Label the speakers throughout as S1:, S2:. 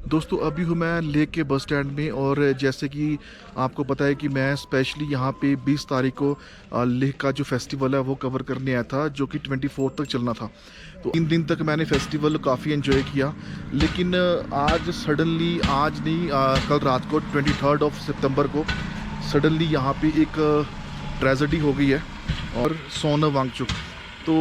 S1: दोस्तों अभी हूँ मैं लेक के बस स्टैंड में। और जैसे कि आपको पता है कि मैं स्पेशली यहाँ पे 20 तारीख को लेक का जो फेस्टिवल है वो कवर करने आया था, जो कि 24 तक चलना था। तो 3 दिन तक मैंने फेस्टिवल काफ़ी एंजॉय किया। लेकिन आज सडनली, आज नहीं, कल रात को 23 सितंबर को सडनली यहाँ पे एक ट्रेजेडी हो गई है। और सोनम वांगचुक, तो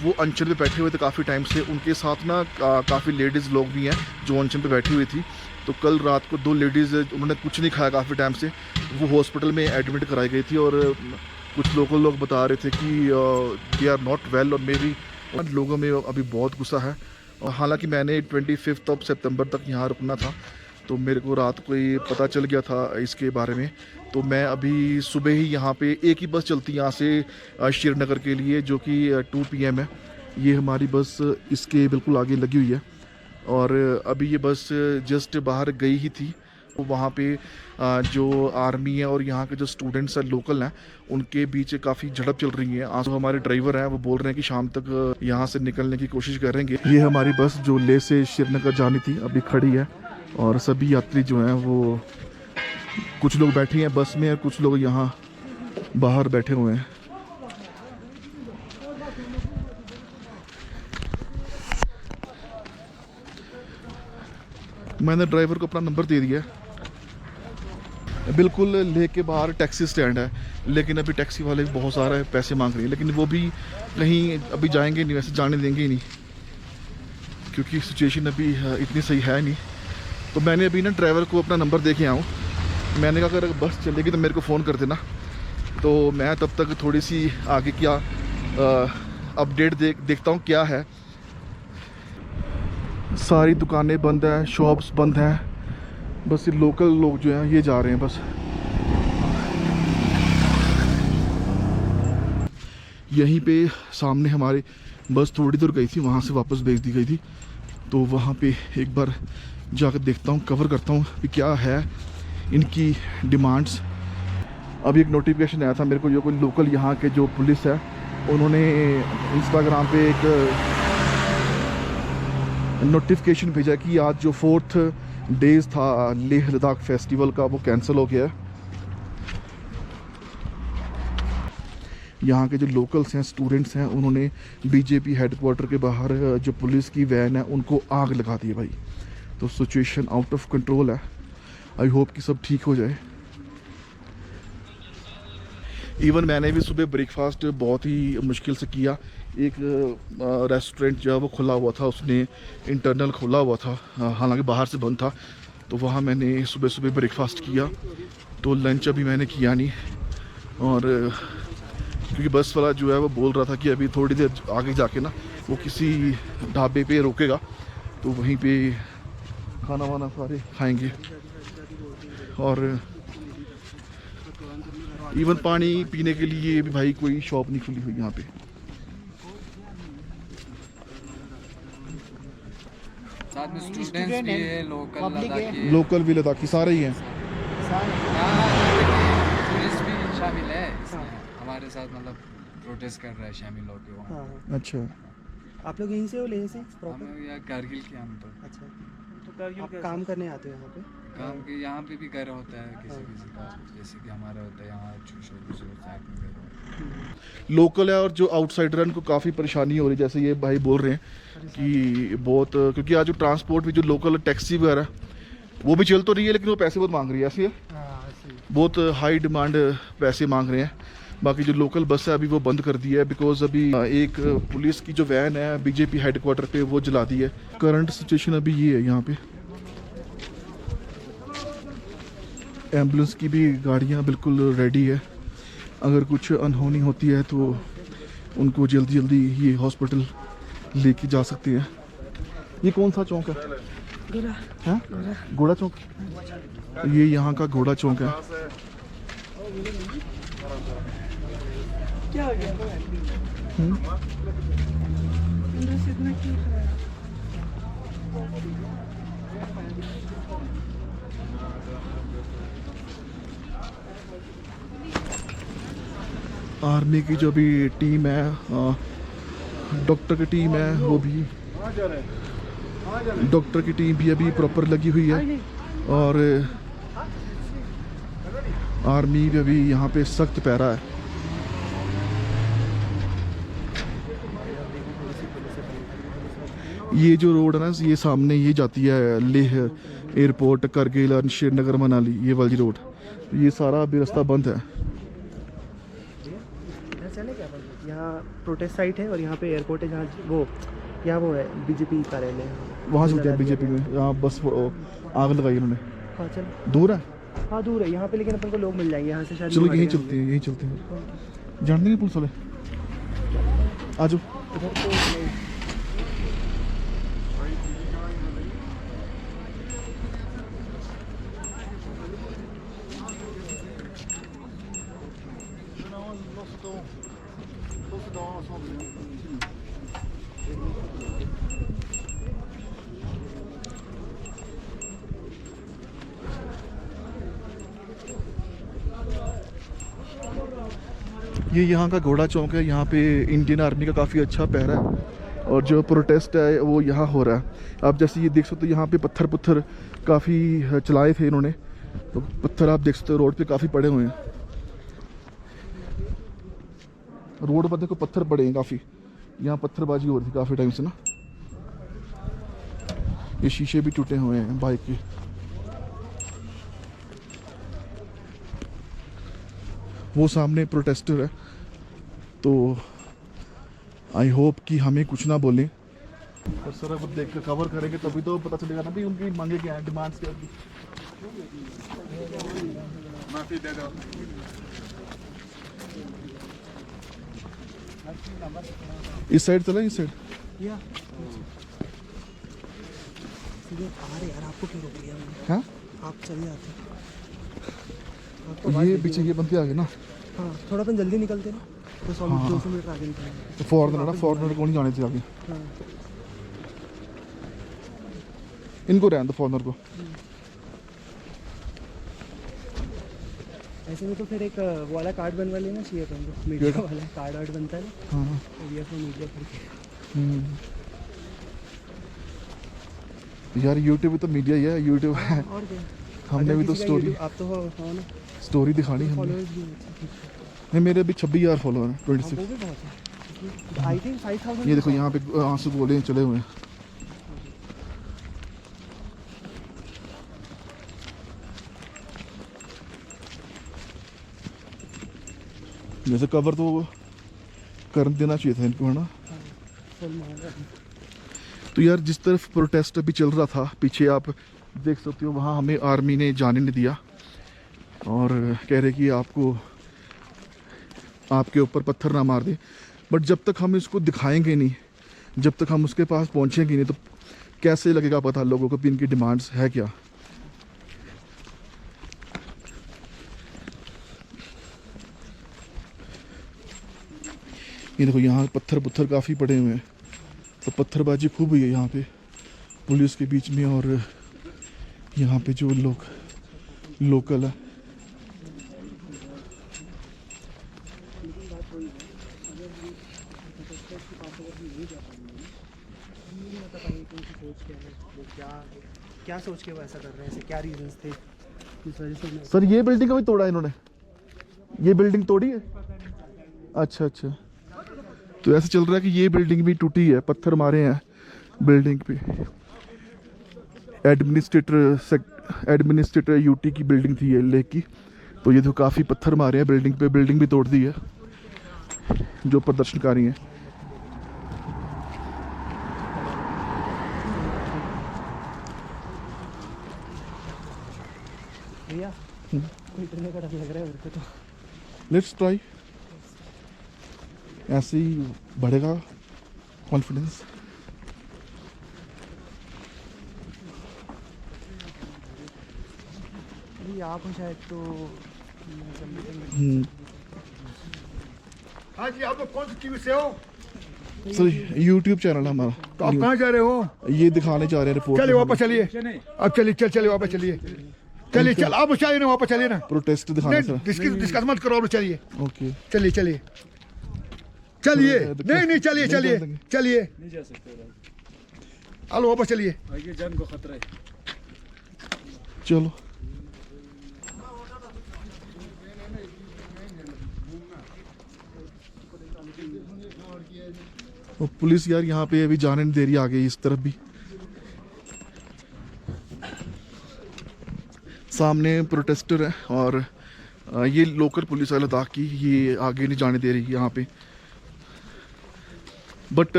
S1: वो अनशन पे बैठे हुए थे काफ़ी टाइम से। उनके साथ ना काफ़ी लेडीज़ लोग भी हैं जो अनशन पे बैठी हुई थी। तो कल रात को 2 लेडीज़, उन्होंने कुछ नहीं खाया काफ़ी टाइम से, वो हॉस्पिटल में एडमिट कराई गई थी। और कुछ लोकल लोग बता रहे थे कि दे आर नॉट वेल। और मेरी लोगों में अभी बहुत गुस्सा है। और हालांकि मैंने 25 सितंबर तक यहाँ रुकना था, तो मेरे को रात को ही पता चल गया था इसके बारे में। तो मैं अभी सुबह ही यहाँ पे एक ही बस चलती है यहाँ से श्रीनगर के लिए, जो कि 2 PM है। ये हमारी बस इसके बिल्कुल आगे लगी हुई है। और अभी ये बस जस्ट बाहर गई ही थी। तो वहाँ पे जो आर्मी है और यहाँ के जो स्टूडेंट्स हैं लोकल हैं, उनके बीच काफ़ी झड़प चल रही है। आज हमारे ड्राइवर हैं वो बोल रहे हैं कि शाम तक यहाँ से निकलने की कोशिश करेंगे। ये हमारी बस जो लेह से श्रीनगर जानी थी अभी खड़ी है। और सभी यात्री जो हैं वो, कुछ लोग बैठे हैं बस में और कुछ लोग यहाँ बाहर बैठे हुए हैं। मैंने ड्राइवर को अपना नंबर दे दिया है। बिल्कुल लेह के बाहर टैक्सी स्टैंड है, लेकिन अभी टैक्सी वाले बहुत सारे पैसे मांग रहे हैं। लेकिन वो भी कहीं अभी जाएंगे नहीं, वैसे जाने देंगे ही नहीं, क्योंकि सिचुएशन अभी इतनी सही है नहीं। तो मैंने अभी ना ड्राइवर को अपना नंबर दे के आऊँ। मैंने कहा अगर बस चलेगी तो मेरे को फ़ोन कर देना। तो मैं तब तक थोड़ी सी आगे क्या अपडेट देखता हूँ क्या है। सारी दुकानें बंद हैं, शॉप्स बंद हैं। बस ये लोकल लोग जो हैं ये जा रहे हैं बस। यहीं पे सामने हमारी बस थोड़ी दूर गई थी, वहाँ से वापस भेज दी गई थी। तो वहाँ पे एक बार जाकर देखता हूँ, कवर करता हूँ कि क्या है इनकी डिमांड्स। अभी एक नोटिफिकेशन आया था मेरे को, जो कोई लोकल यहाँ के जो पुलिस है उन्होंने इंस्टाग्राम पे एक नोटिफिकेशन भेजा कि आज जो 4th डेज था लेह लद्दाख फेस्टिवल का वो कैंसिल हो गया है। यहाँ के जो लोकल्स हैं, स्टूडेंट्स हैं, उन्होंने बीजेपी हेडक्वार्टर के बाहर जो पुलिस की वैन है उनको आग लगा दी है भाई। तो सिचुएशन आउट ऑफ कंट्रोल है। आई होप कि सब ठीक हो जाए। इवन मैंने भी सुबह ब्रेकफास्ट बहुत ही मुश्किल से किया। एक रेस्टोरेंट जो है वो खुला हुआ था, उसने इंटरनल खुला हुआ था, हालांकि बाहर से बंद था। तो वहाँ मैंने सुबह सुबह ब्रेकफास्ट किया। तो लंच अभी मैंने किया नहीं। और क्योंकि बस वाला जो है वो बोल रहा था कि अभी थोड़ी देर आगे जाके ना वो किसी ढाबे पे रोकेगा, तो वहीं पे खाना वाना सारे खाएंगे। और इवन पानी पीने के लिए भी भाई कोई शॉप नहीं खुली हुई यहाँ पे।
S2: साथ में स्टूडेंट्स भी है,
S1: लोकल भी लद्दाखी सारे ही हैं।
S2: पुलिस भी शामिल है इसमें हमारे साथ, मतलब प्रोटेस्ट कर रहा है, शामिल होके वहाँ।
S1: अच्छा,
S3: आप लोग यहीं से हो, लेह से
S2: हम यहाँ कारगिल के हम तो
S3: अच्छा, तो आप काम करने आते हो यहाँ पे?
S2: काम के यहाँ पे भी घर होता है किसी किसी का, जैसे कि हमारा होता है यहाँ छोटे साइड में घर होता है।
S1: लोकल है और जो आउटसाइडर उनको काफ़ी परेशानी हो रही है। जैसे ये भाई बोल रहे हैं कि बहुत, क्योंकि आज जो ट्रांसपोर्ट भी जो लोकल टैक्सी वगैरह वो भी चल तो रही है, लेकिन वो पैसे बहुत मांग रही है। ऐसे है, बहुत हाई डिमांड पैसे मांग रहे हैं। बाकी जो लोकल बस है अभी वो बंद कर दी है, बिकॉज अभी एक पुलिस की जो वैन है बीजेपी हेडक्वार्टर पे वो जला दी है। करंट सिचुएशन अभी ये है। यहाँ पे एम्बुलेंस की भी गाड़ियाँ बिल्कुल रेडी है। अगर कुछ अनहोनी होती है तो उनको जल्दी जल्दी ये हॉस्पिटल लेके जा सकते हैं। ये कौन सा चौक है? घोड़ा चौक। ये यहाँ का घोड़ा चौक है। क्या हो गया? आर्मी की जो भी टीम है, डॉक्टर की टीम है, वो भी डॉक्टर की टीम भी अभी प्रॉपर लगी हुई है और आर्मी भी अभी यहाँ पे सख्त पहरा है। ये जो रोड है ना, ये सामने ये जाती है लेह एयरपोर्ट, करगिल और श्रीनगर मनाली, ये वाली रोड, ये सारा अभी रास्ता बंद है।
S3: इधर चले क्या अपन? यहाँ प्रोटेस्ट साइट है और यहाँ पे एयरपोर्ट है, जहाँ वो है बीजेपी कार्यालय है।
S1: वहाँ चलते हैं बीजेपी में, यहाँ बस आग लगाई उन्होंने।
S3: हाँ चल,
S1: दूर है,
S3: हाँ दूर है यहाँ पे, लेकिन अपन को लोग मिल जाएंगे यहाँ से शायद।
S1: चलो
S3: नहीं
S1: यहीं
S3: मारेंगे
S1: चलते हैं, यहीं चलते हैं। जान देंगे पुलिस वाले, आ जाओ।
S3: इधर तो
S1: ये यहाँ का घोड़ा चौक है, यहाँ पे इंडियन आर्मी का काफ़ी अच्छा पहरा है और जो प्रोटेस्ट है वो यहाँ हो रहा है। आप जैसे ये देख सकते हो, यहाँ पे पत्थर काफ़ी चलाए थे इन्होंने, तो पत्थर आप देख सकते हो रोड पे काफ़ी पड़े हुए हैं। रोड पर देखो पत्थर पड़े हैं काफ़ी, यहाँ पत्थरबाजी हो रही थी काफ़ी टाइम से ना। ये शीशे भी टूटे हुए हैं बाइक के। वो सामने प्रोटेस्टर है, तो आई होप कि हमें कुछ ना बोले। और सर अब देख कर कवर करेंगे तभी तो पता चलेगा ना भी उनकी मांगे क्या है, डिमांड्स क्या है।
S2: माफी दे दो।
S1: इस साइड चला, इस साइड
S3: या अरे यार, आपको क्यों रोक लिया मैंने?
S1: हाँ,
S3: आप चले जाते।
S1: ये पीछे ये बंदे आ गए ना।
S3: हाँ, थोड़ा अपन जल्दी निकलते ना तो 200 मीटर आगे निकलेंगे।
S1: तो फॉरनर ना, फॉरनर को नहीं जाने थे आगे,
S3: हाँ
S1: इनको रहने दो फॉरनर को।
S3: ऐसे में तो फिर एक वो वाला कार्ड बनवा लेना चाहिए अपन को, मीडिया वाला कार्ड वार्ड बनता है ना,
S1: हाँ
S3: मीडिया फॉर मीडिया करके।
S1: यार यूट्यूब भी तो मीडिया ही है, यूट्यूब है।
S3: और क्या,
S1: हमने भी तो
S3: किसी का
S1: स्टोरी
S3: YouTube- आप तो हो ना,
S1: स्टोरी दिखानी हमने।
S3: फॉलोअर्स भी हैं।
S1: नहीं, मेरे अभी 26,000 फॉलोअर हैं,
S3: वो
S1: 26।
S3: भी बहुत है, आई थिंक 5,000।
S1: ये देखो यहाँ पे आंसू गोले चले हुए हैं। जैसे कवर तो कर देना चाहिए था इनको, है ना। तो यार जिस तरफ प्रोटेस्ट अभी चल रहा था पीछे आप देख सकते हो, वहाँ हमें आर्मी ने जाने नहीं दिया और कह रहे कि आपके ऊपर पत्थर ना मार दे। बट जब तक हम इसको दिखाएंगे नहीं, जब तक हम उसके पास पहुँचेंगे नहीं, तो कैसे लगेगा पता लोगों को भी इनकी डिमांड्स है क्या। ये देखो यहाँ पत्थर काफ़ी पड़े हुए हैं, तो पत्थरबाजी खूब हुई है यहाँ पे पुलिस के बीच में और यहाँ पे जो लोग लोकल है।
S3: क्या सोच के वो ऐसा कर रहे हैं, ऐसे क्या रीजंस थे इस वजह से?
S1: सर ये बिल्डिंग अभी तोड़ा इन्होंने, ये बिल्डिंग तोड़ी है। अच्छा अच्छा, तो ऐसे चल रहा है कि ये बिल्डिंग भी टूटी है, पत्थर मारे हैं बिल्डिंग पे। एडमिनिस्ट्रेटर यूटी की बिल्डिंग थी ये लेक की, तो ये तो काफ़ी पत्थर मारे हैं बिल्डिंग पे, बिल्डिंग भी तोड़ दी है जो प्रदर्शनकारी हैं।
S3: भैया इतने का डर लग रहा है मेरे को तो।
S1: लेट्स ट्राई, ऐसे ही बढ़ेगा कॉन्फिडेंस।
S3: अभी आप हो शायद तो
S4: हाँ जी, आप लोग कौन सी टीवी से हो?
S1: सर यूट्यूब चैनल है हमारा,
S4: तो आप कहाँ जा रहे हो?
S1: ये दिखाने जा रहे हैं रिपोर्ट।
S4: चलिए वापस चलिए, अब चलिए वापस चलिए, चल आप चलिए ना, वापस चलिए ना।
S1: प्रोटेस्ट दिखाने
S4: नहीं,
S1: सर।
S4: डिस्कस मत करो, आप चलिए
S1: ओके,
S4: चलिए चलिए नहीं चलिए
S1: नहीं
S4: चलिए
S1: कर
S4: चलिए
S2: नहीं जा सकते।
S4: आलो वापस चलिए।
S2: आगे जान को खतरा है।
S1: चलो और पुलिस यार यहाँ पे अभी जाने नहीं दे रही आगे इस तरफ भी। सामने प्रोटेस्टर है और ये लोकल पुलिस है लद्दाख की, ये आगे नहीं जाने दे रही यहाँ पे। बट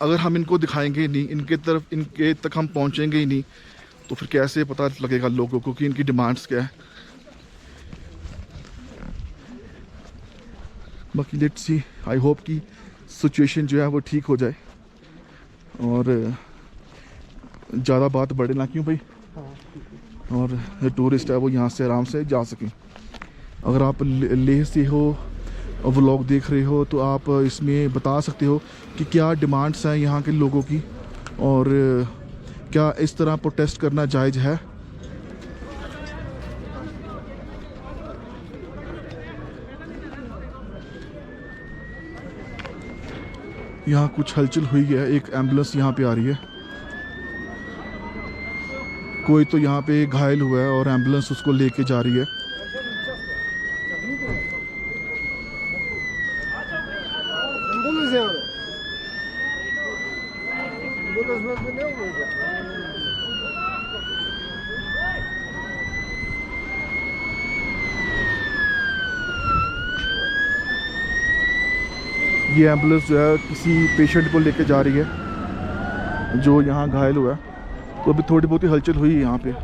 S1: अगर हम इनको दिखाएंगे नहीं, इनके तक हम पहुँचेंगे ही नहीं, तो फिर कैसे पता लगेगा लोगों को कि इनकी डिमांड्स क्या है। बाकी लेट्स सी, आई होप कि सिचुएशन जो है वो ठीक हो जाए और ज़्यादा बात बढ़े ना, क्यों भाई, और जो टूरिस्ट है वो यहाँ से आराम से जा सकें। अगर आप लेह से हो और व्लॉग देख रहे हो तो आप इसमें बता सकते हो कि क्या डिमांड्स हैं यहाँ के लोगों की और क्या इस तरह प्रोटेस्ट करना जायज़ है। यहाँ कुछ हलचल हुई है, एक एम्बुलेंस यहाँ पे आ रही है, कोई तो यहाँ पे घायल हुआ है और एम्बुलेंस उसको लेके जा रही है। ये एम्बुलेंस जो है किसी पेशेंट को लेके जा रही है जो यहाँ घायल हुआ है। तो अभी थोड़ी बहुत ही हलचल हुई है यहाँ पे।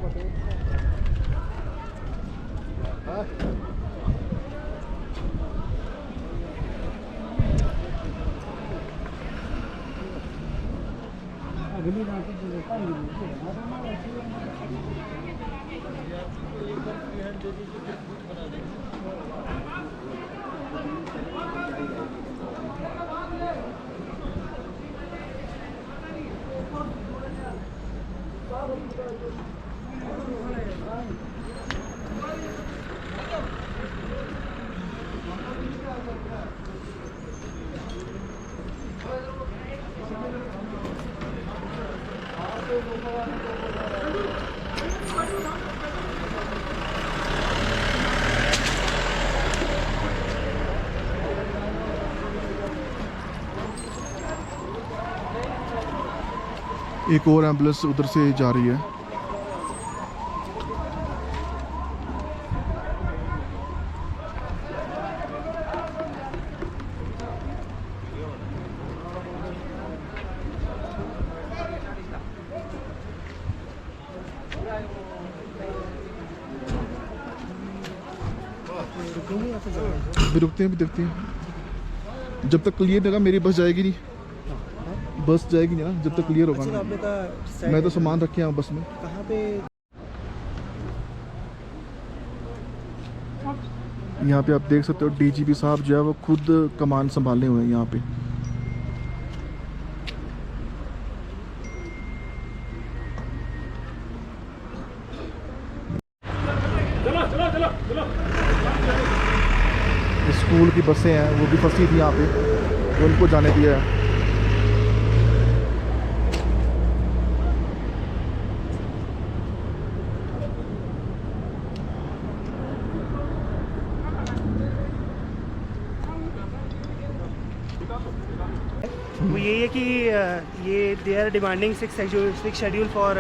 S1: एक और एम्बुलेंस उधर से जा रही है। भी रुकते हैं, भी देखते हैं जब तक क्लियर होगा। मेरी बस जाएगी नहीं, बस जाएगी नहीं ना जब तक क्लियर होगा ना। मैं तो सामान रखे हैं बस में।
S3: कहाँ पे?
S1: यहाँ पे आप देख सकते हो डीजीपी साहब जो है वो खुद कमान संभाले हुए हैं यहाँ पे। स्कूल की बसें हैं वो भी फंसी थी यहाँ पे, तो उनको जाने दिया है।
S3: वो यही है कि ये they are demanding six schedule for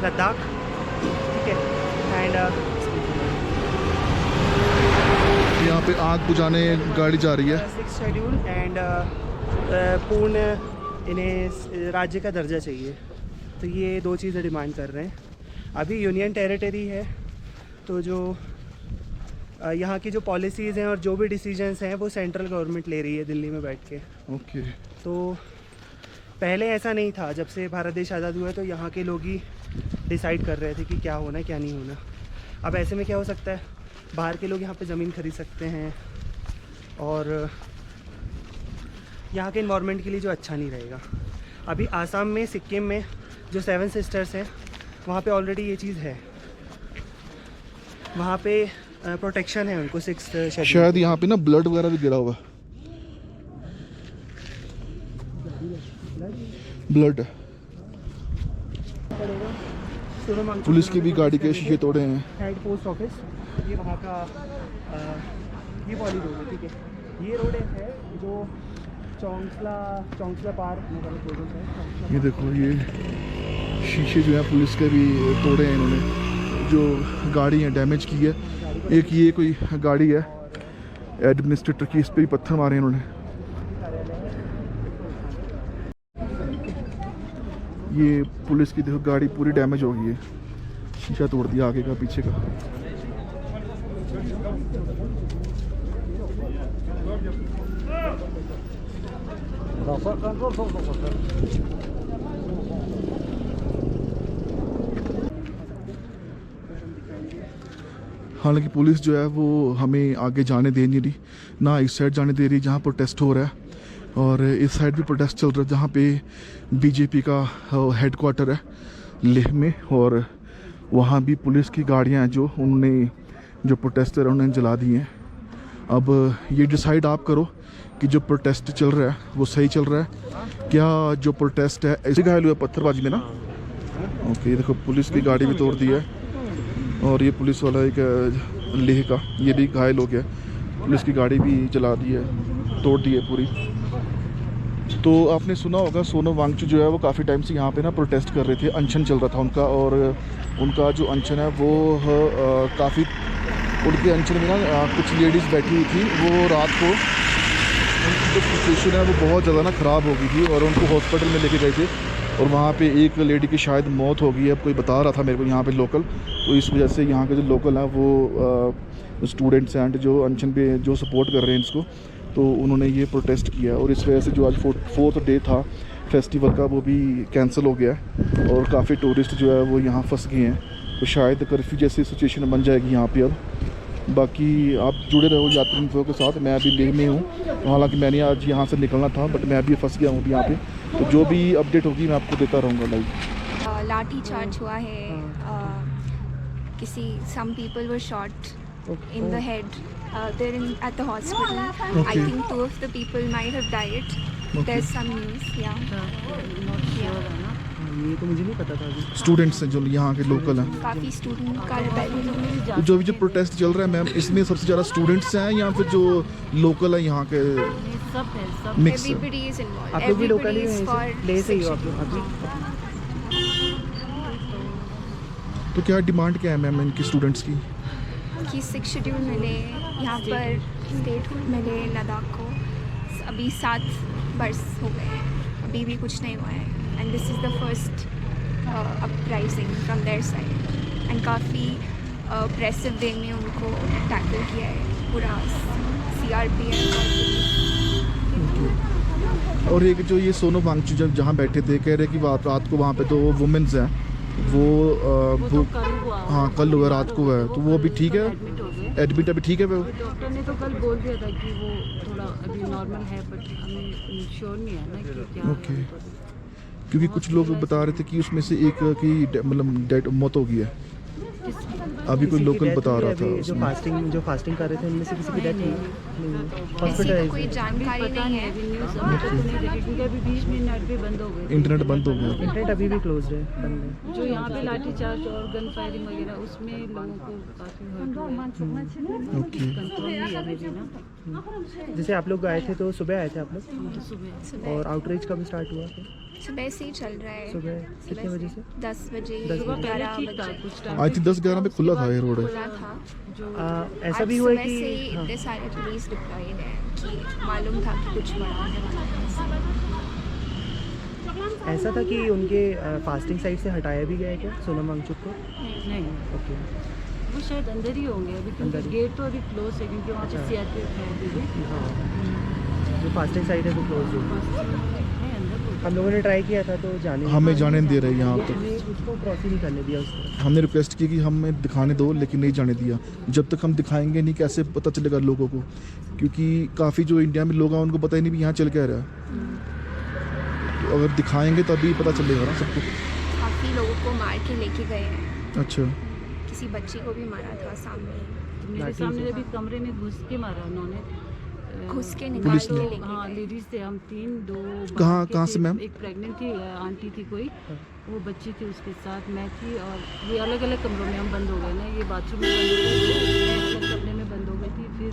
S3: Ladakh, ठीक है। एंड
S1: यहाँ पे आग बुझाने गाड़ी जा रही है।
S3: सिक्स शेड्यूल एंड पूर्ण इन्हें राज्य का दर्जा चाहिए। तो ये दो चीज़ें डिमांड कर रहे हैं। अभी यूनियन टेरिटरी है, तो जो यहाँ की जो पॉलिसीज़ हैं और जो भी डिसीजंस हैं वो सेंट्रल गवर्नमेंट ले रही है दिल्ली में बैठ के।
S1: ओके।
S3: तो पहले ऐसा नहीं था, जब से भारत देश आज़ाद हुआ है तो यहाँ के लोग ही डिसाइड कर रहे थे कि क्या होना है क्या नहीं होना। अब ऐसे में क्या हो सकता है, बाहर के लोग यहाँ पे ज़मीन खरीद सकते हैं और यहाँ के इन्वायरमेंट के लिए जो अच्छा नहीं रहेगा। अभी आसाम में, सिक्किम में जो 7 सिस्टर्स हैं वहाँ पे ऑलरेडी ये चीज़ है, वहाँ पे प्रोटेक्शन है उनको 6 शेड्यूल।
S1: शायद यहाँ पे ना ब्लड वगैरह भी गिरा हुआ है, ब्लड।
S3: पड़ेगा सोनम वांगचुक
S1: पुलिस की भी गाड़ी के शीशे तोड़े हैं।
S3: हेड पोस्ट ऑफिस, ये वहाँ का ये वाली रोड है, ठीक है। ये रोड है जो चौंसला पार है।
S1: ये देखो, ये शीशे जो है पुलिस के भी तोड़े हैं इन्होंने, जो गाड़ी है डैमेज की है। एक ये कोई गाड़ी है एडमिनिस्ट्रेटर की, इस पर भी पत्थर मारे हैं इन्होंने। ये पुलिस की देखो गाड़ी पूरी डैमेज हो गई है, शीशा तोड़ दिया आगे का पीछे का। हालांकि पुलिस जो है वो हमें आगे जाने दे नहीं रही, ना इस साइड जाने दे रही जहाँ प्रोटेस्ट हो रहा है, और इस साइड भी प्रोटेस्ट चल रहा है जहाँ पे बीजेपी का हेडक्वार्टर है लेह में। और वहाँ भी पुलिस की गाड़ियाँ हैं जो उन्होंने जो प्रोटेस्टर है उन्होंने जला दी हैं। अब ये डिसाइड आप करो कि जो प्रोटेस्ट चल रहा है वो सही चल रहा है क्या, जो प्रोटेस्ट है ऐसे घायल हुए पत्थरबाजी में ना। ओके, ये देखो पुलिस की गाड़ी भी तोड़ दी है, और ये पुलिस वाला एक लेह का ये भी घायल हो गया, पुलिस की गाड़ी भी जला दी है, तोड़ दी है पूरी। तो आपने सुना होगा सोनम वांगचुक जो है वो काफ़ी टाइम से यहाँ पे ना प्रोटेस्ट कर रहे थे, अनशन चल रहा था उनका, और उनका जो अनशन है वो काफ़ी, उनके अनशन में ना कुछ लेडीज़ बैठी हुई थी, वो रात को उनकी जो सिचुएशन है वो बहुत ज़्यादा ना ख़राब हो गई थी, और उनको हॉस्पिटल में लेके गए थे, और वहाँ पे एक लेडी की शायद मौत हो गई है। अब कोई बता रहा था मेरे को यहाँ पे लोकल, तो इस वजह से यहाँ के जो लोकल हैं वो स्टूडेंट्स हैं जो अनशन पे जो सपोर्ट कर रहे हैं इसको, तो उन्होंने ये प्रोटेस्ट किया, और इस वजह से जो आज 4th डे था फेस्टिवल का वो भी कैंसिल हो गया, और काफ़ी टूरिस्ट जो है वो यहाँ फंस गए हैं। तो शायद कर्फ्यू जैसी सिचुएशन बन जाएगी यहाँ पे अब। बाकी आप जुड़े रहो यात्री इन्फो के साथ। मैं अभी लेह में हूँ, हालांकि मैंने आज यहाँ से निकलना था, बट मैं अभी फंस गया हूँ अभी यहाँ पे, तो जो भी अपडेट होगी मैं आपको देता रहूँगा लाइव।
S5: लाठी चार्ज हुआ है, किसी some people were shot in the head. They're at the hospital. I think 2 of the people might have died. There's some news, yeah.
S3: ये तो मुझे नहीं पता था अभी।
S1: स्टूडेंट्स हैं जो यहाँ के लोकल हैं,
S5: काफ़ी स्टूडेंट का rebellion।
S1: जो भी जो प्रोटेस्ट चल रहा है मैम, इसमें सबसे ज़्यादा स्टूडेंट्स हैं या फिर जो लोकल है यहाँ के? मिक्स है।
S5: Everybody is involved.
S3: आप लोग भी local he
S5: Everybody is for
S3: play से ही हो आप लोग अभी?
S1: तो क्या डिमांड क्या है मैम इनकी स्टूडेंट्स की?
S5: कि 6 शेड्यूल मिले यहाँ पर, स्टेट मिले लद्दाख को। अभी 7 बरस हो गए हैं, अभी भी कुछ नहीं हुआ है, and this is the first uprising from their side, and काफ़ी प्रेसिव वे में उनको टैकल किया है पूरा CRPF और पुलिस।
S1: और एक जो ये सोनम वांगचुक जब जहाँ बैठे थे, कह रहे कि रात को वहाँ पे तो वुमेन्स हैं, वो हाँ कल हुआ, रात को हुआ है, तो वो अभी ठीक है? एडमिट अभी ठीक है वो?
S6: डॉक्टर ने तो कल बोल दिया था कि वो थोड़ा अभी नॉर्मल है, बट हमें श्योर नहीं है ना कि क्या
S1: ओके।
S6: है।
S1: क्योंकि कुछ लोग बता रहे थे कि उसमें से एक की मतलब डेड मौत हो गई है, अभी कोई
S3: किसी की
S1: लोकल
S3: death
S1: बता
S3: हुई
S1: रहा
S3: है
S1: था
S3: अभी,
S1: उसमें।
S3: जो फास्टिंग कर रहे थे उनमें से किसी की डेथ हुई
S5: ऐसी तो
S3: हॉस्पिटलाइज
S5: कोई जानकारी
S6: पता
S5: नहीं
S6: नहीं
S5: है।
S6: अभी न्यूज़ अभी तक तो नहीं देखी, क्योंकि अभी बीच में नेट भी बंद हो गए।
S1: इंटरनेट बंद हो गया।
S3: इंटरनेट अभी भी क्लोज है, बंद है।
S6: जो यहाँ पे लाठी चार्ज और गन फायरिंग वगैरह उसमें लोगों को काफ़ी हर्ट हुआ है।
S1: ओके।
S6: कंट्रोल नहीं है मेरी ना।
S3: जैसे आप लोग आए थे तो सुबह आए थे आप लोग,
S6: तो सुबह
S5: सुबह
S3: और आउटरीच कब स्टार्ट हुआ फिर?
S5: सुबह से ही चल रहा है।
S3: सुबह कितने बजे से?
S5: 10 बजे,
S6: 11
S5: 11
S6: ठीक था,
S5: बजे
S6: कुछ टाइम
S1: आई थिंक 10-11 पे खुला था ये रोड।
S5: खुला था।
S6: जो
S3: ऐसा
S5: आज
S3: भी हुआ है
S5: सुबह से
S3: कि हाँ,
S5: इतने सारे पुलिस डिप्लॉयड हैं कि मालूम था कि कुछ बड़ा होने वाला है।
S3: ऐसा था कि उनके फास्टिंग साइट से हटाया भी गया है क्या सोनम वांगचुक को?
S6: नहीं,
S3: ओके,
S6: वो शायद अंदर ही होंगे अभी, क्योंकि
S3: अंदर ही।
S6: गेट तो अभी क्लोज है, क्योंकि वहाँ पे
S3: अच्छा।
S6: CRPF है अभी भी।
S3: हाँ, जो फास्टिंग साइट है वो क्लोज हो गई।
S6: है अंदर तो।
S3: हम लोगों ने ट्राई किया था तो जाने
S1: हमें जाने नहीं दे रहे यहाँ तक।
S3: हमें उसको क्रॉस ही नहीं करने दिया उस तरह।
S1: हमने रिक्वेस्ट की कि हमें दिखाने दो, लेकिन नहीं जाने दिया। जब तक हम दिखाएंगे नहीं कैसे पता चलेगा लोगों को, क्योंकि काफ़ी जो इंडिया में लोग हैं उनको पता ही नहीं भी यहाँ चल क्या रहा है। तो अगर दिखाएंगे तभी पता चलेगा ना सबको।
S5: काफ़ी लोगों को मार के लेके गए हैं,
S1: अच्छा,
S5: किसी बच्ची को भी मारा था सामने,
S6: तो मेरे सामने अभी कमरे में घुस के मारा उन्होंने,
S5: घुस के निकाल
S1: पुलिस
S5: के
S1: ने?
S5: लेके
S6: हाँ
S5: गए।
S6: लेडीज थे हम 3, 2
S1: कहाँ-
S6: बाहर के
S1: कहाँ से
S6: थे,
S1: मैम?
S6: एक प्रेग्नेंट थी आंटी थी कोई, वो बच्ची थी उसके साथ, मैं थी, और ये अलग अलग कमरों में हम बंद हो गए ना, ये बाथरूम में बंद हो गए, मैं अलग कमरे में बंद हो गई थी। फिर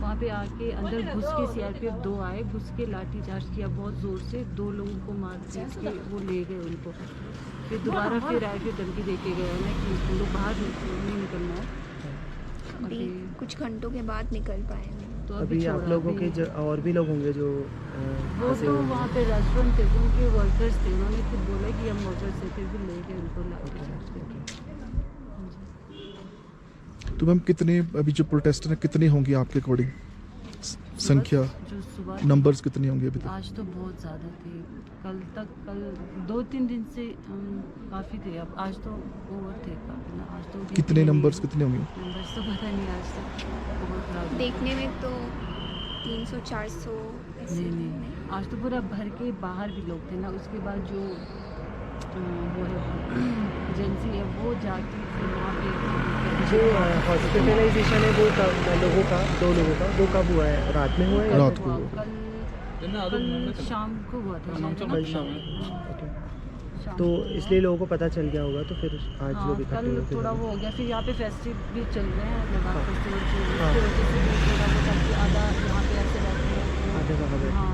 S6: वहाँ पे आके अंदर घुस के CRPF 2 आए, घुस के लाठी चार्ज किया बहुत ज़ोर से, 2 लोगों को मार के वो ले गए उनको। फिर दोबारा फिर आए, फिर धमकी दे के गए उन्हें कि तुम लोग बाहर नहीं निकलना है।
S5: अभी कुछ घंटों के बाद निकल पाए हम।
S6: तो
S3: अभी आप
S6: छोड़ा,
S3: लोगों
S6: अभी-
S3: के और भी लोग होंगे जो
S6: वो
S3: फंसे
S6: तो
S3: हुए हैं।
S6: वहाँ पे रेस्टोरेंट थे, उनके वर्कर्स थे, उन्होंने खुद बोला कि हम वर्कर्स थे, फिर भी ले गए उनको लाठी चार्ज करके।
S1: तो मैम कितने अभी जो प्रोटेस्टर हैं कितने होंगे आपके अकॉर्डिंग, संख्या
S6: जो सुबह
S1: नंबर्स कितने होंगे अभी तक?
S6: आज तो बहुत ज़्यादा थे, कल 2-3 दिन से काफ़ी थे, अब आज तो ओवर थे काफ़ी ना, आज तो
S1: कितने नंबर्स कितने होंगे?
S6: नंबर्स तो पता नहीं, आज तक बहुत ख़राब।
S5: देखने में तो 300-400 ऐसे
S6: नहीं, आज तो पूरा भर के बाहर भी लोग थे ना। उसके बाद जो वो है एजेंसी है वो जाती फिर वहाँ पे
S3: जो हॉस्पिटलाइजेशन है वो लोगों का 2 लोगों का वो कब हुआ है, रात में हुआ है या
S1: रात को।
S6: कल शाम को हुआ था शायद, है ना?
S3: कल शाम? ओके।
S6: शाम
S3: तो
S6: को।
S3: इसलिए लोगों को पता चल गया होगा, तो फिर आज
S6: हाँ,
S3: लोग इकट्ठे
S6: कल
S3: हुए थे।
S6: थोड़ा वो हो गया, फिर यहाँ पे फेस्टिव भी चल रहे हैं लद्दाख
S3: हाँ।
S6: फेस्टिवल चल रहे
S3: हाँ।
S6: हैं, उसकी वजह से भी थोड़ा वो था कि आधा यहाँ पे ऐसे रहते हैं।
S3: आधे वहाँ बैठे।
S6: हाँ,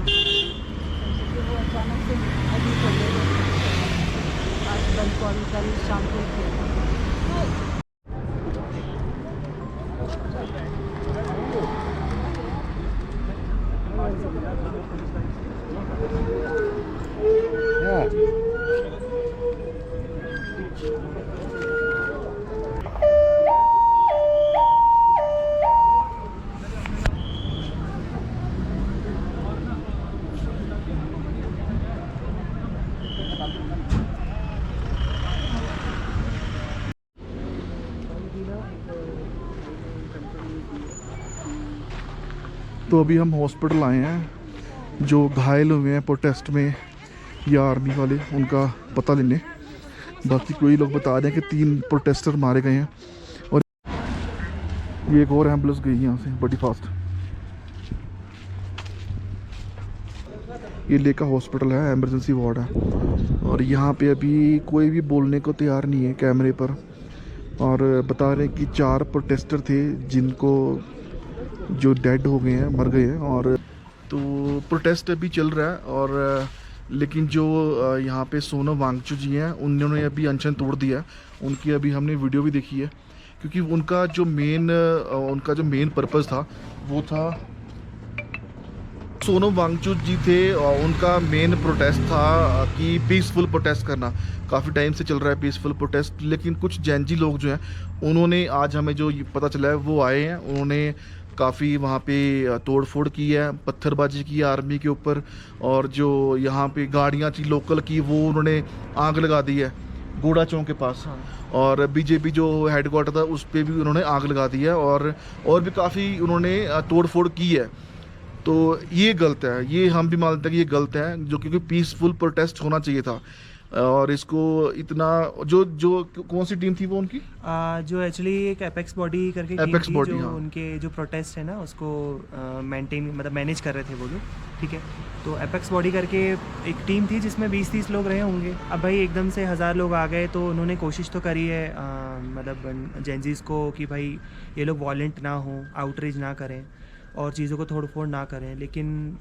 S6: फिर वो अचानक से अभी चले गए, आज कल शाम को ही किया था।
S1: तो अभी हम हॉस्पिटल आए हैं, जो घायल हुए हैं प्रोटेस्ट में या आर्मी वाले उनका पता लेने। बाकी कोई लोग बता रहे हैं कि 3 प्रोटेस्टर मारे गए हैं, और ये एक और एम्बुलेंस गई यहाँ से बड़ी फास्ट। ये लेका हॉस्पिटल है, एमरजेंसी वार्ड है, और यहाँ पे अभी कोई भी बोलने को तैयार नहीं है कैमरे पर। और बता रहे हैं कि 4 प्रोटेस्टर थे जिनको जो डेड हो गए हैं, मर गए हैं। और तो प्रोटेस्ट अभी चल रहा है, और लेकिन जो यहाँ पे सोनम वांगचुक जी हैं उन्होंने अभी अनशन तोड़ दिया है। उनकी अभी हमने वीडियो भी देखी है, क्योंकि उनका जो मेन पर्पस था वो था, सोनम वांगचुक जी थे, उनका मेन प्रोटेस्ट था कि पीसफुल प्रोटेस्ट करना। काफ़ी टाइम से चल रहा है पीसफुल प्रोटेस्ट, लेकिन कुछ जैनजी लोग जो हैं उन्होंने, आज हमें जो पता चला है वो आए हैं, उन्होंने काफ़ी वहाँ पे तोड़ फोड़ की है, पत्थरबाजी की है आर्मी के ऊपर, और जो यहाँ पे गाड़ियाँ थी लोकल की वो उन्होंने आग लगा दी है गोड़ा चौक के पास। और बीजेपी जो हेडक्वार्टर था उस पर भी उन्होंने आग लगा दी है, और भी काफ़ी उन्होंने तोड़ फोड़ की है। तो ये गलत है, ये हम भी मानते हैं कि ये गलत है, जो क्योंकि पीसफुल प्रोटेस्ट होना चाहिए था। और इसको इतना जो कौन सी टीम थी वो उनकी,
S3: जो एक्चुअली एक एपेक्स बॉडी करके टीम
S1: एपेक्स
S3: थी,
S1: बॉडी,
S3: जो
S1: हाँ।
S3: उनके जो प्रोटेस्ट है ना उसको मैनेज कर रहे थे वो लोग, ठीक है। तो एपेक्स बॉडी करके एक टीम थी जिसमें 20-30 लोग रहे होंगे। अब भाई एकदम से 1000 लोग आ गए, तो उन्होंने कोशिश तो करी है मतलब जेंजीज को कि भाई ये लोग वॉलेंट ना हो, आउटरीच ना करें और चीज़ों को तोड़ फोड़ ना करें, लेकिन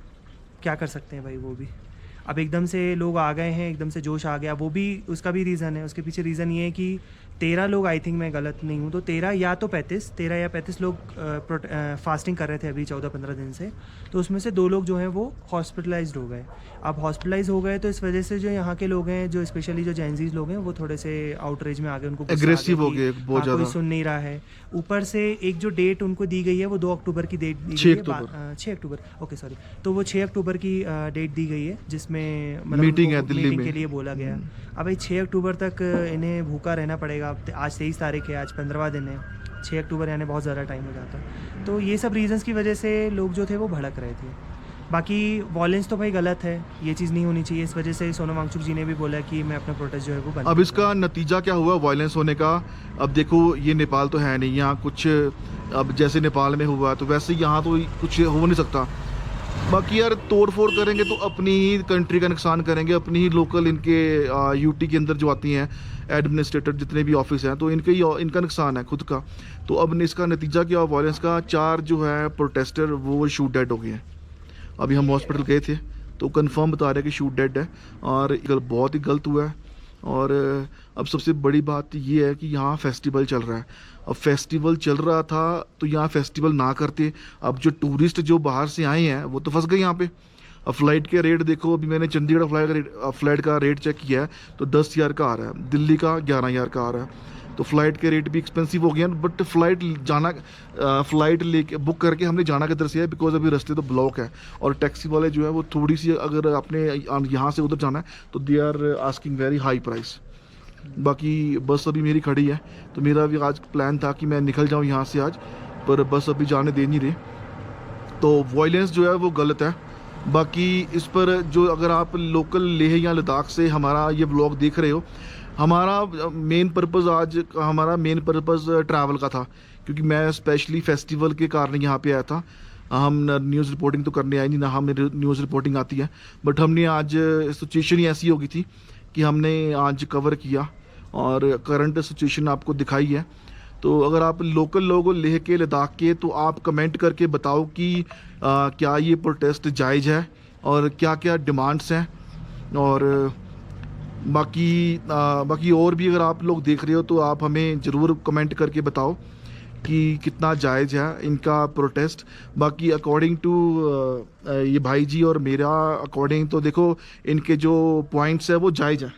S3: क्या कर सकते हैं भाई वो भी। अब एकदम से लोग आ गए हैं, एकदम से जोश आ गया, वो भी उसका भी रीज़न है। उसके पीछे रीज़न ये है कि 13 लोग, आई थिंक मैं गलत नहीं हूँ तो 13 या 35 लोग फास्टिंग कर रहे थे अभी 14-15 दिन से। तो उसमें से 2 लोग जो हैं वो हॉस्पिटलाइज्ड हो गए। अब हॉस्पिटलाइज हो गए तो इस वजह से जो यहाँ के लोग हैं, जो स्पेशली जो जैनजीज लोग हैं, वो थोड़े से आउटरेज में आ गए, उनको गुस्सा आ गया
S1: Aggressive हो
S3: कि
S1: गए बहुत
S3: हाँ, कोई
S1: ज़्यादा।
S3: सुन नहीं रहा है। ऊपर से एक जो डेट उनको दी गई है वो 2 अक्टूबर की डेट दी
S1: 6
S3: गई है,
S1: अक्टूबर।
S3: 6 अक्टूबर, ओके सॉरी। तो वो 6 अक्टूबर की डेट दी गई है, जिसमें मतलब
S1: मीटिंग है
S3: उनको
S1: दिल्ली
S3: मीटिंग
S1: में।
S3: के लिए बोला गया। अब भाई 6 अक्टूबर तक इन्हें भूखा रहना पड़ेगा। अब आज 23 तारीख है, आज 15वां दिन है, 6 अक्टूबर यानी बहुत ज़्यादा टाइम हो जाता। तो ये सब रीजंस की वजह से लोग जो थे वो भड़क रहे थे। बाकी वॉलेंस तो भाई गलत है, ये चीज़ नहीं होनी चाहिए। इस वजह से सोनम वांगचुक जी ने भी बोला कि मैं अपना प्रोटेस्ट जो है वो बंद
S1: अब इसका नतीजा क्या हुआ वायलेंस होने का? अब देखो ये नेपाल तो है नहीं, यहाँ कुछ अब जैसे नेपाल में हुआ तो वैसे यहाँ तो कुछ हो नहीं सकता। बाकी यार तोड़ फोड़ करेंगे तो अपनी ही कंट्री का नुकसान करेंगे, अपनी ही लोकल इनके यूटी के अंदर जो आती हैं एडमिनिस्ट्रेटर जितने भी ऑफिस हैं, तो इनका नुकसान है खुद का। तो अब इसका नतीजा क्या हुआ वायलेंस का, 4 जो है प्रोटेस्टर वो शूट डेड हो गए हैं। अभी हम हॉस्पिटल गए थे तो कंफर्म बता रहे हैं कि शूट डेड है और बहुत ही गलत हुआ है। और अब सबसे बड़ी बात ये है कि यहाँ फेस्टिवल चल रहा है। अब फेस्टिवल चल रहा था तो यहाँ फेस्टिवल ना करते। अब जो टूरिस्ट जो बाहर से आए हैं वो तो फंस गए यहाँ पे। अब फ़्लाइट के रेट देखो, अभी मैंने चंडीगढ़ फ़्लाइट का रेट चेक किया है तो 10,000 का आ रहा है, दिल्ली का 11,000 का आ रहा है। तो फ़्लाइट के रेट भी एक्सपेंसिव हो गए हैं। बट फ़्लाइट लेके बुक करके हमने जाना किधर से है, बिकॉज अभी रास्ते तो ब्लॉक है। और टैक्सी वाले जो है वो थोड़ी सी, अगर आपने यहाँ से उधर जाना है तो they are asking very high price. बाकी बस अभी मेरी खड़ी है तो मेरा भी आज प्लान था कि मैं निकल जाऊँ यहाँ से आज, पर बस अभी जाने दे नहीं रही। तो वायलेंस जो है वो गलत है। बाकी इस पर जो अगर आप लोकल लेह या लद्दाख से हमारा ये व्लॉग देख रहे हो, हमारा मेन पर्पज़ ट्रैवल का था, क्योंकि मैं स्पेशली फेस्टिवल के कारण यहाँ पे आया था। हम न्यूज़ रिपोर्टिंग तो करने आए नहीं, ना हमें न्यूज़ रिपोर्टिंग आती है, बट हमने आज सिचुएशन ही ऐसी हो गई थी कि हमने आज कवर किया और करंट सिचुएशन आपको दिखाई है। तो अगर आप लोकल लोगों लेह के लद्दाख के, तो आप कमेंट करके बताओ कि क्या ये प्रोटेस्ट जायज़ है और क्या क्या डिमांड्स हैं। और बाकी और भी अगर आप लोग देख रहे हो तो आप हमें ज़रूर कमेंट करके बताओ कि कितना जायज़ है इनका प्रोटेस्ट। बाकी अकॉर्डिंग टू ये भाई जी और मेरा अकॉर्डिंग तो देखो इनके जो पॉइंट्स है वो जायज़ है।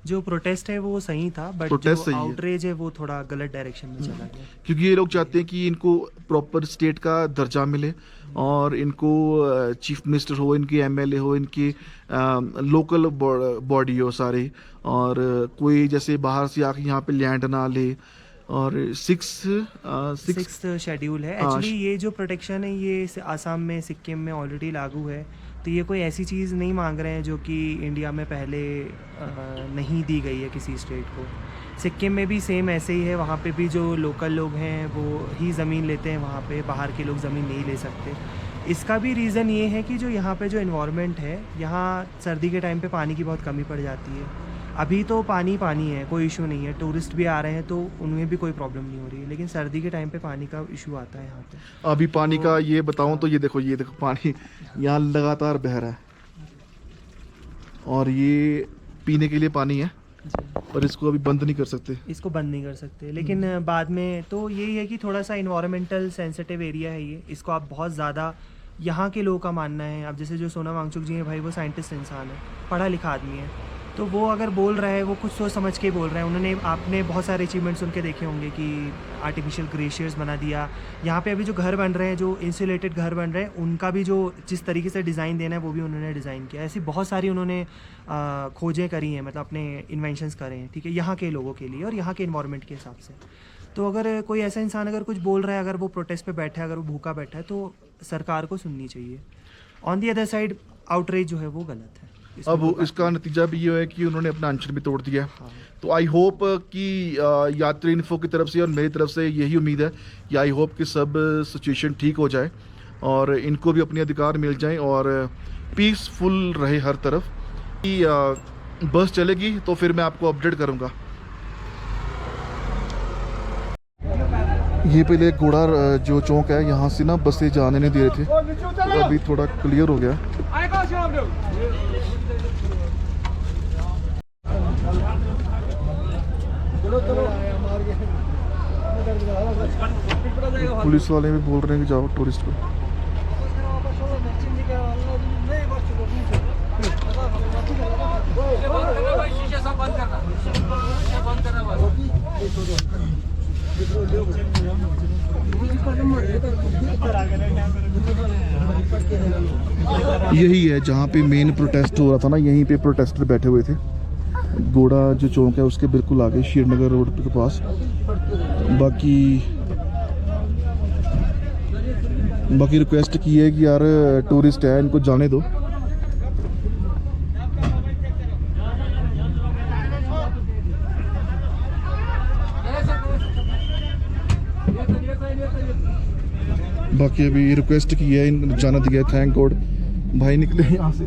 S3: जो प्रोटेस्ट है वो सही था, बट
S1: प्रोटेस्ट
S3: जो
S1: सही है।
S3: आउटरेज है वो थोड़ा गलत डायरेक्शन में चला गया।
S1: क्योंकि ये लोग चाहते हैं कि इनको प्रॉपर स्टेट का दर्जा मिले और इनको चीफ मिनिस्टर हो, इनके एमएलए हो, इनके लोकल बॉडी हो सारे, और कोई जैसे बाहर से आके यहाँ पे लैंड ना ले। और सिक्स
S3: शेड्यूल है
S1: हाँ,
S3: एक्चुअली। ये जो प्रोटेक्शन है ये आसाम में, सिक्किम में ऑलरेडी लागू है। तो ये कोई ऐसी चीज़ नहीं मांग रहे हैं जो कि इंडिया में पहले नहीं दी गई है किसी स्टेट को। सिक्किम में भी सेम ऐसे ही है, वहाँ पे भी जो लोकल लोग हैं वो ही ज़मीन लेते हैं, वहाँ पे बाहर के लोग ज़मीन नहीं ले सकते। इसका भी रीज़न ये है कि जो यहाँ पे जो इन्वायरमेंट है, यहाँ सर्दी के टाइम पे पानी की बहुत कमी पड़ जाती है। अभी तो पानी है, कोई इशू नहीं है, टूरिस्ट भी आ रहे हैं तो उनमें भी कोई प्रॉब्लम नहीं हो रही है, लेकिन सर्दी के टाइम पे पानी का इशू आता है यहाँ पे।
S1: अभी पानी का ये बताऊं तो ये देखो पानी यहाँ लगातार बह रहा है और ये पीने के लिए पानी है, पर इसको अभी बंद नहीं कर सकते।
S3: इसको बंद नहीं कर सकते, लेकिन बाद में तो यही है कि थोड़ा सा इन्वायरमेंटल सेंसिटिव एरिया है ये। इसको आप बहुत ज़्यादा, यहाँ के लोगों का मानना है, अब जैसे जो सोनम वांगचुक जी हैं भाई, वो साइंटिस्ट इंसान है, पढ़ा लिखा आदमी है, तो वो अगर बोल रहा है वो कुछ सोच समझ के बोल रहे हैं। आपने बहुत सारे अचीवमेंट्स उनके देखे होंगे कि आर्टिफिशियल ग्लेशियर्स बना दिया। यहाँ पे अभी जो घर बन रहे हैं, जो इंसुलेटेड घर बन रहे हैं, उनका भी जो जिस तरीके से डिज़ाइन देना है वो भी उन्होंने डिज़ाइन किया। ऐसी बहुत सारी उन्होंने खोजें करी हैं, मतलब अपने इन्वेंशंस करे हैं, ठीक है, यहाँ के लोगों के लिए और यहाँ के इन्वायरमेंट के हिसाब से। तो अगर कोई ऐसा इंसान अगर कुछ बोल रहा है, अगर वो प्रोटेस्ट पे बैठा है, अगर वो भूखा बैठा है, तो सरकार को सुननी चाहिए। On the other side outreach जो है वो गलत है।
S1: अब इसका नतीजा भी ये है कि उन्होंने अपना अनशन भी तोड़ दिया। तो आई होप कि यात्री इन्फो की तरफ से और मेरी तरफ से यही उम्मीद है कि आई होप कि सब सिचुएशन ठीक हो जाए और इनको भी अपने अधिकार मिल जाएं और पीसफुल रहे हर तरफ। कि बस चलेगी तो फिर मैं आपको अपडेट करूँगा। ये पहले घोड़ा जो चौक है, यहाँ से ना बसें जाने नहीं दे रहे थे, तो अभी थोड़ा क्लियर हो गया। पुलिस वाले भी बोल रहे हैं कि जाओ टूरिस्ट को। यही है जहाँ पे मेन प्रोटेस्ट हो रहा था ना, यहीं पे प्रोटेस्टर बैठे हुए थे। घोड़ा जो चौक है उसके बिल्कुल आगे, श्रीनगर रोड के पास। बाकी रिक्वेस्ट की है कि यार टूरिस्ट है, इनको जाने दो। बाकी अभी रिक्वेस्ट की है, जाना दिया है, थैंक गॉड भाई निकले यहाँ से।